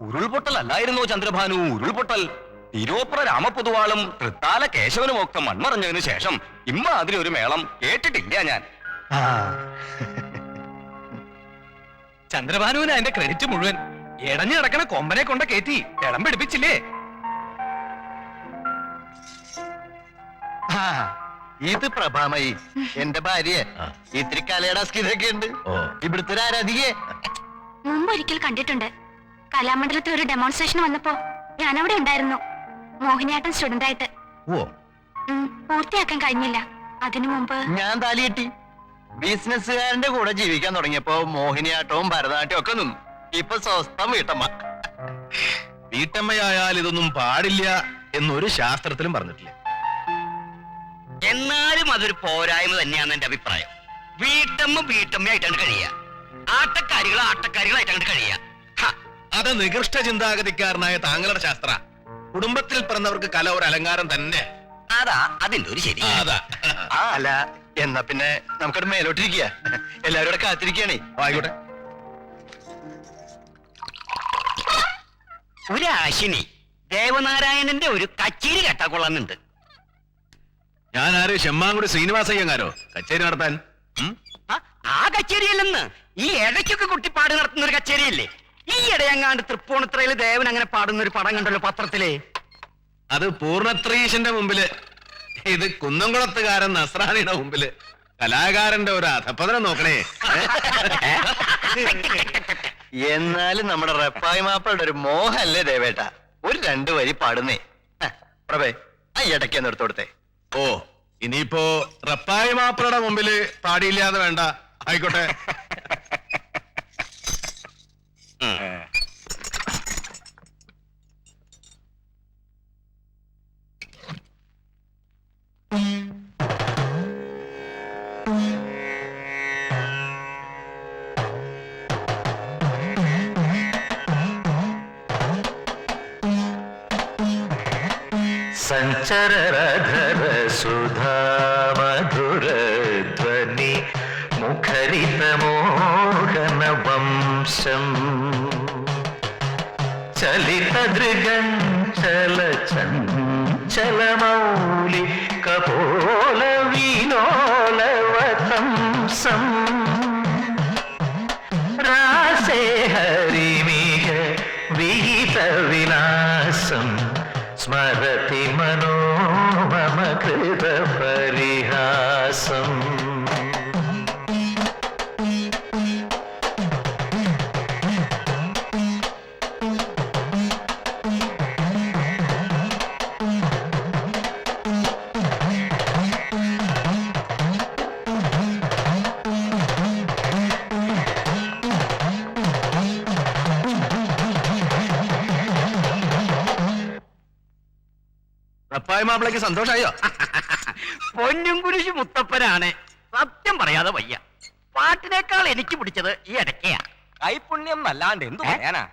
ഉരുൾപൊട്ടലല്ലായിരുന്നോ ചന്ദ്രഭാനു ഉരുൾപൊട്ടൽ? തിരുവപ്ര രാമപൊതുവാളും തൃത്താല കേശവനും ഒക്കെ മൺമറഞ്ഞതിനു ശേഷം അതിലൊരു മേളം കേട്ടിട്ടില്ല ഞാൻ. ചന്ദ്രഭാനുവിന് അതിന്റെ ക്രെഡിറ്റ് മുഴുവൻ. ഇടഞ്ഞു കിടക്കണ കൊമ്പനെ കൊണ്ട് കയറ്റി ഇടം പിടിപ്പിച്ചില്ലേ? ഇത് പ്രഭാമയി എന്റെ ഭാര്യ. ഇത്തിരി കലയടാസ്കിതൊക്കെ ഉണ്ട്. ഇവിടുത്തെ ഒരു ആരാധികയെ മുമ്പൊരിക്കൽ കണ്ടിട്ടുണ്ട്. കലാമണ്ഡലത്തിൽ ഒരു ഡെമോൺസ്ട്രേഷൻ വന്നപ്പോ ഞാൻ അവിടെ ഉണ്ടായിരുന്നു, മോഹിനിയാട്ടം സ്റ്റുഡന്റ് ആയിട്ട്. പൂർത്തിയാക്കാൻ കഴിഞ്ഞില്ല. അതിനു മുമ്പ് ഞാൻ താലി കെട്ടി. ബിസിനസ്സുകാരന്റെ കൂടെ ജീവിക്കാൻ തുടങ്ങിയപ്പോ മോഹിനിയാട്ടവും ഭരതനാട്യവും ഒക്കെ നിന്നു. ഇപ്പൊ സ്വസ്ഥം വീട്ടമ്മ. വീട്ടമ്മയായാൽ ഇതൊന്നും പാടില്ല എന്നൊരു ശാസ്ത്രത്തിലും പറഞ്ഞിട്ടില്ല. എന്നാലും അതൊരു പോരായ്മ തന്നെയാണ് എന്റെ അഭിപ്രായം. വീട്ടമ്മയായിട്ടാണ് കഴിയുക, ആട്ടക്കാരികളായിട്ടാണ് കഴിയുക. അത് നികൃഷ്ട ചിന്താഗതിക്കാരനായ താങ്കളുടെ ശാസ്ത്ര. കുടുംബത്തിൽ പിറന്നവർക്ക് കല ഒരു അലങ്കാരം തന്നെ. അതാ അതിന്റെ ഒരു ശരി. അല്ല, എന്നാ പിന്നെ നമുക്കത് മേലോട്ടിരിക്കുക. എല്ലാവരും കൂടെ കാത്തിരിക്കുകയാണേ. ആയിക്കോട്ടെ. ഒരു ആശിനി ദേവനാരായണന്റെ ഒരു കച്ചേരി കേട്ടാ കൊള്ളാന്നുണ്ട്. ഞാൻ ആര് ചെമ്മാങ്കുടി ശ്രീനിവാസയ്യങ്കാരോ കച്ചേരി നടത്താൻ? ആ കച്ചേരിയല്ലെന്ന്, ഈ ഇടയ്ക്കൊക്കെ കുട്ടിപ്പാട് നടത്തുന്ന ഒരു കച്ചേരിയല്ലേ? ഈ ഇടയങ്ങാണ്ട് തൃപ്പൂണിത്തുറയില് ദേവൻ അങ്ങനെ പാടുന്ന ഒരു പടം കണ്ടല്ലോ പത്രത്തില്. അത് പൂർണ്ണത്രീശന്റെ മുമ്പില്, ഇത് കുന്നംകുളത്തുകാരൻ നസ്രാണിയുടെ മുമ്പില്. കലാകാരന്റെ ഒരു അധപ്പതനം നോക്കണേ. എന്നാലും നമ്മുടെ റെപ്പായി മാപ്പയുടെ ഒരു മോഹല്ലേ ദേവേട്ട, ഒരു 2 വരി പാടുന്നേ. പ്രഭേ, ആ ഇടയ്ക്കൊന്ന് എടുത്തു കൊടുത്തേ. ഓ, ഇനിയിപ്പോ റപ്പായി മാപ്പിളയുടെ മുമ്പില് പാടിയില്ലാതെ വേണ്ട. ആയിക്കോട്ടെ. സഞ്ചരധര സുധാ മധുര ധ്വനി മുഖരിത മോഹന വംശം ചലിത ദൃഗഞ്ചല ചഞ്ചല മൗലി കപോല വിലോലവതംസം രാസേ ഹരിമിക വിഹിത വിലാസം സ്മരതി മനോമമ കൃത പരിഹാസം. റപ്പായി മാപ്പിളയ്ക്ക് സന്തോഷായോ? പൊന്നും കുരിശ് മുത്തപ്പനാണ്. സത്യം പറയാതെ വയ്യ, പാട്ടിനേക്കാൾ എനിക്ക് പിടിച്ചത് ഈ ഇടയ്ക്കയാ. കൈപുണ്യം അല്ലാണ്ട് എന്തു പറയാനാ?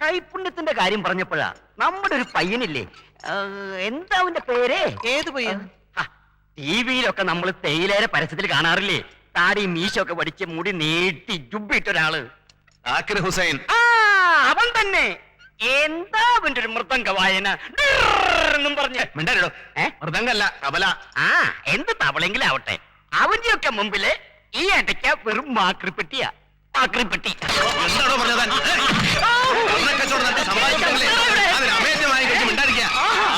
കൈപുണ്യത്തിന്റെ കാര്യം പറഞ്ഞപ്പോഴാ നമ്മുടെ ഒരു പയ്യനില്ലേ, എന്താ അവന്റെ പേര്? ഏത് പയ്യൻ? ടിവിയിലൊക്കെ നമ്മൾ തേയിലേരെ പരസ്യത്തിൽ കാണാറില്ലേ? താടി മീശൊക്കെ പഠിച്ച് മുടി നീട്ടി ജുബിട്ടൊരാള്. ആക്കിർ ഹുസൈൻ. അവൻ തന്നെ. എന്താ അവന്റെ ഒരു മൃദംഗ വായന എന്നും പറഞ്ഞ്. മിണ്ടോ, മൃദംഗല്ല തബല. എന്ത് തവളെങ്കിലും ആവട്ടെ, അവന്റെയൊക്കെ മുമ്പില് ഈ ഇടയ്ക്ക വെറും മാക്രിപ്പെട്ടിയാ. മാക്രിപ്പെട്ടി എന്താണോ പറഞ്ഞത്?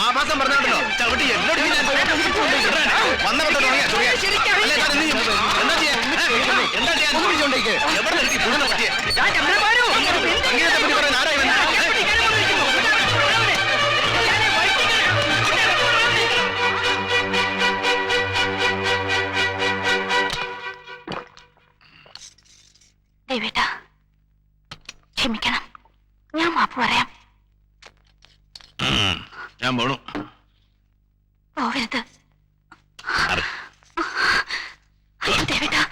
ആഭാസം പറഞ്ഞോണ്ടല്ലോ ചവിട്ടി എന്നോട് വന്ന ദേവേട്ടാ, ക്ഷമിക്കണം, ഞാൻ മാപ്പ് പറയാം. ഞാൻ പോണു. പോവരുത് ദേവേട്ടാ.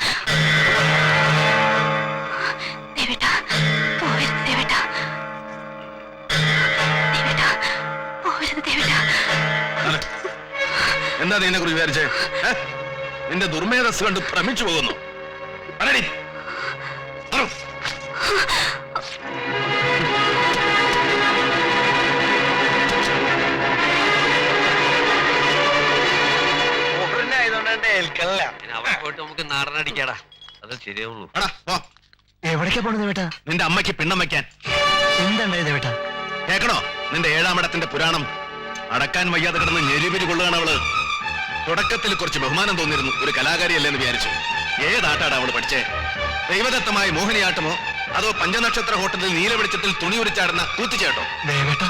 ദേവേട്ടാ, പോവരുത് ദേവേട്ടാ. ദേവേട്ടാ, പോവരുത് ദേവേട്ടാ. എന്താ നിന്നെ കുറിച്ച് വിചാരിച്ചേ? നിന്റെ ദുർമേധസ് കണ്ട് ഭ്രമിച്ചു പോകുന്നു. നമുക്ക് നാടനടിക്കാടാ, അത് ശരിയാവുള്ളൂ. എടാ, പോ. എവിടേക്കാ പോണത് ദേവേട്ടാ? നിന്റെ അമ്മയ്ക്ക് പിണ്ണം വെക്കാൻ. എന്താണ്ടായത് ദേവേട്ടാ? കേക്കണോ നിന്റെ 7-ാം ഇടത്തിന്റെ പുരാണം? അടക്കാൻ വയ്യാതെ കിടന്ന് ഞെരിപിരി കൊള്ളുകയാണ് അവള്. തുടക്കത്തിൽ കുറച്ച് ബഹുമാനം തോന്നിയിരുന്നു, ഒരു കലാകാരിയല്ലെന്ന് വിചാരിച്ചു. ഏതാട്ടാണ് അവള് പഠിച്ചേ? ദൈവദത്തമായ മോഹിനിയാട്ടമോ അതോ പഞ്ചനക്ഷത്ര ഹോട്ടലിൽ നീല വെളിച്ചത്തിൽ തുണി ഉരിച്ചാടുന്ന കൂത്തിച്ചേട്ടോ? ദേവേട്ടാ,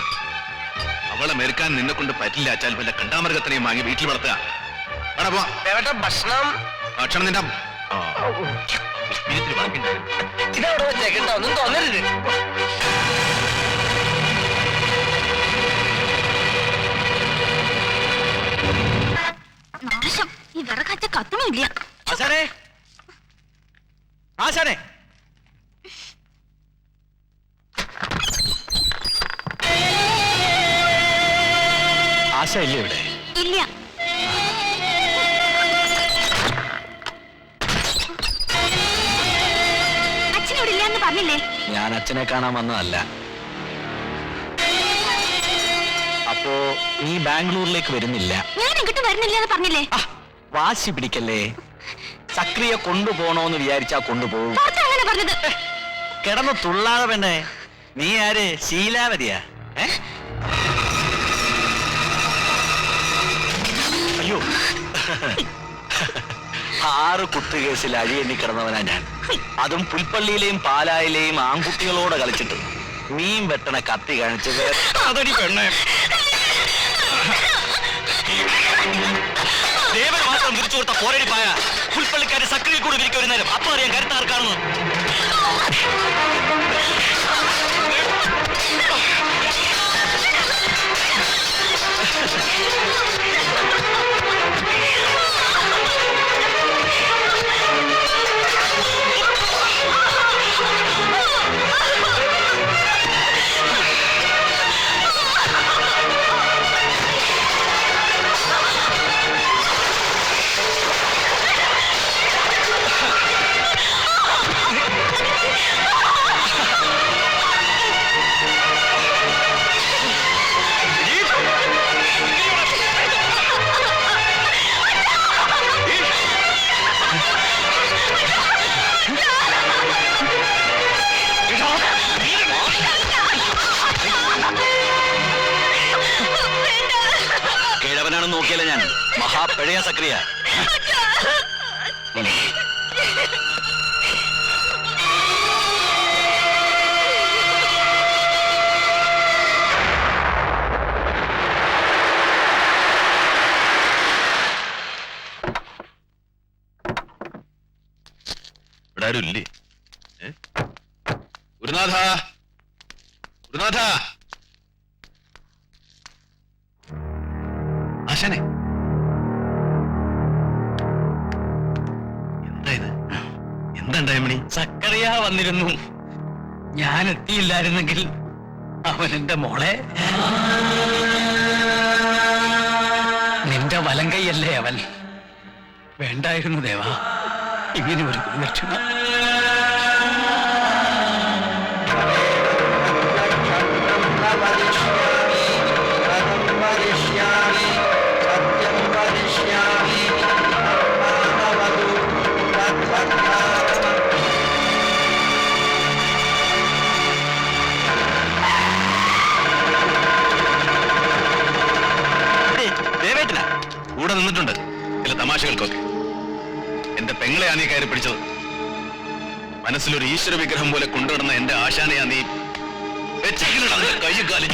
അവളെ മെരുക്കാൻ നിന്നെ കൊണ്ട് പറ്റില്ല. അച്ചാൽ വല്ല കണ്ടാമൃഗത്തിനെയും വാങ്ങി വീട്ടിൽ വളർത്തുക. എടാ പോ. ഭക്ഷണം ഭക്ഷണം നിന്റെ ഇതവിടെ വെച്ചേക്കണ്ട, ഒന്നും തോന്നരുത്. നാശം, ഈ വിറകച്ച കത്തുമില്ല. ആശാനെ, ആശാനെ, ആശ ഇല്ലേ ഇവിടെ? ഇല്ല. അച്ഛനോട് ഇല്ലാന്ന് പറഞ്ഞില്ലേ? ഞാൻ അച്ഛനെ കാണാൻ വന്നതല്ല. അപ്പോ നീ ബാംഗ്ലൂരിലേക്ക് വരുന്നില്ല? ഞാൻ ഇങ്ങോട്ട് വരുന്നില്ല എന്ന് പറഞ്ഞില്ലേ? വാശി പിടിക്കല്ലേ. സക്രിയ കൊണ്ടുപോണോന്ന് വിചാരിച്ചാ കൊണ്ടുപോകും. അങ്ങനെ പറഞ്ഞത്. കിടന്ന് തുള്ളാതെ വേണ്ടേ. നീ ആര്? ശീലാവതിയാ? അയ്യോ, 6 കുത്തുകേസിൽ അഴിയെണ്ണി കിടന്നവനാ ഞാൻ. അതും പുൽപ്പള്ളിയിലെയും പാലായിലെയും ആൺകുട്ടികളോട് കളിച്ചിട്ട് മീൻ വെട്ടണ കത്തി കാണിച്ചത്. അതടി പെണ്ണേ. ദേവൻ മാത്രം വിരിച്ചു കൊടുത്ത പോരടി പായ പുൽപ്പള്ളിക്കാരെ സക്രിയ കൂടി വിരിക്കും ഒരു നേരം. അപ്പൊ അറിയാൻ കരുത്താർക്കാണെന്ന്. നോക്കിയല്ലേ ഞാൻ. മഹാപിഴയ സക്രിയ. ഇവിടെ ആരും ഇല്ലേ? ഗുരുനാഥ, ഗുരുനാഥ. ആശാനെ, എന്താ ഇത്? എന്താണ്ടായ മണി? സക്കറിയ വന്നിരുന്നു. ഞാൻ എത്തിയില്ലായിരുന്നെങ്കിൽ അവൻ എന്റെ മോളെ. നിന്റെ വലങ്കൈയല്ലേ അവൻ? വേണ്ടായിരുന്നു ദേവാ ഇങ്ങനെ ഒരു ഗുരുദക്ഷിണ. കൂടെ നിന്നിട്ടുണ്ട് ചില തമാശകൾക്കൊക്കെ. എന്റെ പെങ്ങളെയാ നീ കയറി പിടിച്ചത്. മനസ്സിലൊരു ഈശ്വര വിഗ്രഹം പോലെ കൊണ്ടുവരുന്ന എന്റെ ആശാനെയാ നീ വെച്ചിട്ടുണ്ട് കയ്യും കാലും.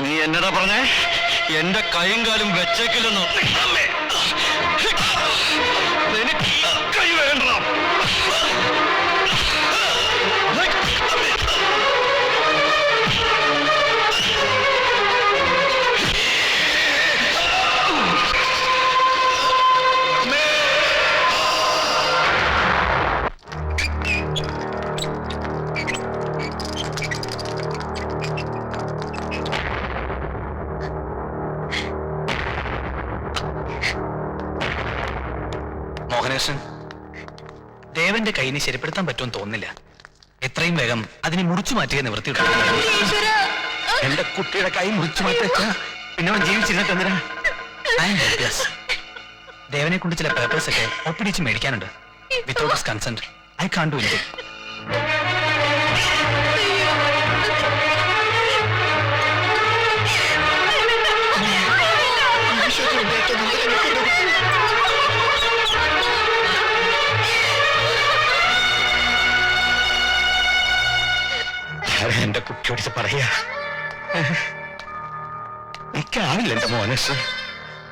നീ എന്നടാ പറഞ്ഞേ? എന്റെ കൈയും കാലും വെച്ചേക്കില്ലെന്നോ? കൈ വേണ്ട. മോഹനകൃഷ്ണൻ, ദേവന്റെ കൈയിനെ ശരിപ്പെടുത്താൻ പറ്റുമെന്ന് തോന്നുന്നില്ല. എത്രയും വേഗം അതിനെ മുറിച്ചു മാറ്റിയ നിവൃത്തിയുണ്ട്. എന്റെ കുട്ടിയുടെ കൈ മുറിച്ചു മാറ്റ പിന്നെ അവൻ ജീവിച്ചിരുന്നിട്ട് എന്തിനാ? ദേവനെ കൊണ്ട് ചില പേപ്പേഴ്സ് ഒക്കെ ഒപ്പിടിച്ച് മേടിക്കാനുണ്ട്. Without his consent I can do anything. എന്റെ കുട്ടിയോട് പറയാ, എനിക്കാവില്ല എന്റെ മോനസ്.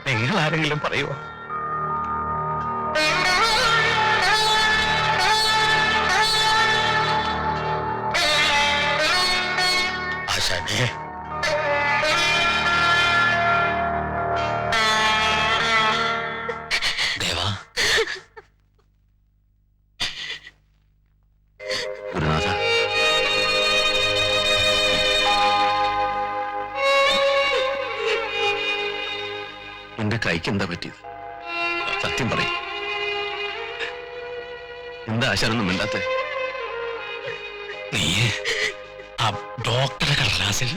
നിങ്ങൾ ആരെങ്കിലും പറയുമോ? ആശാനെ, ദേവാ, ഗുരുനാഥ, എന്റെ കൈക്ക് എന്താ പറ്റിയത്? സത്യം പറയും. എന്താ ആശാനൊന്നും മിണ്ടാത്തെ? നീ ആ ഡോക്ടറെ കടലാസിൽ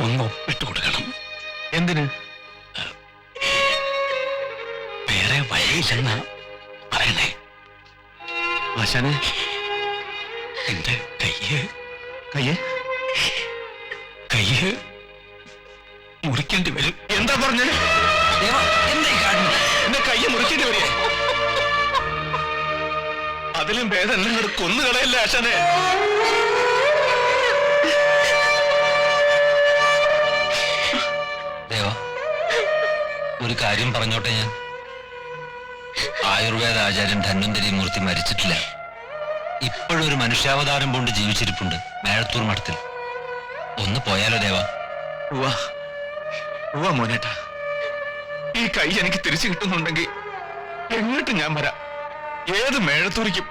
ഒന്ന് ഒപ്പിട്ട് കൊടുക്കണം. എന്തിന്? വേറെ വഴിയില്ലെന്നാ പറയണേ. ആശാനെ, എന്റെ കയ്യ് മുറിക്കേണ്ടി വരും. എന്താ പറഞ്ഞേ? എന്റെ കയ്യ് മുറിക്കേണ്ടി വരിക. അതിലും ഭേദം എല്ലാം കൂടെ കൊന്നുകളയല്ലേ ആശാനെ? ദേവ, ഒരു കാര്യം പറഞ്ഞോട്ടെ. ഞാൻ ആയുർവേദ ആചാര്യൻ ധന്വന്തരി മൂർത്തി മരിച്ചിട്ടില്ല. ഇപ്പോഴൊരു മനുഷ്യാവതാരം കൊണ്ട് ജീവിച്ചിരിപ്പുണ്ട് മേഴത്തൂർ മഠത്തിൽ. ഒന്ന് പോയാലോ ദേവ? മോനേട്ടാ, ഈ കൈ എനിക്ക് തിരിച്ചു കിട്ടുന്നുണ്ടെങ്കിൽ എങ്ങോട്ട് ഞാൻ വരാം. ഏത് മേഴത്തൂരിക്കും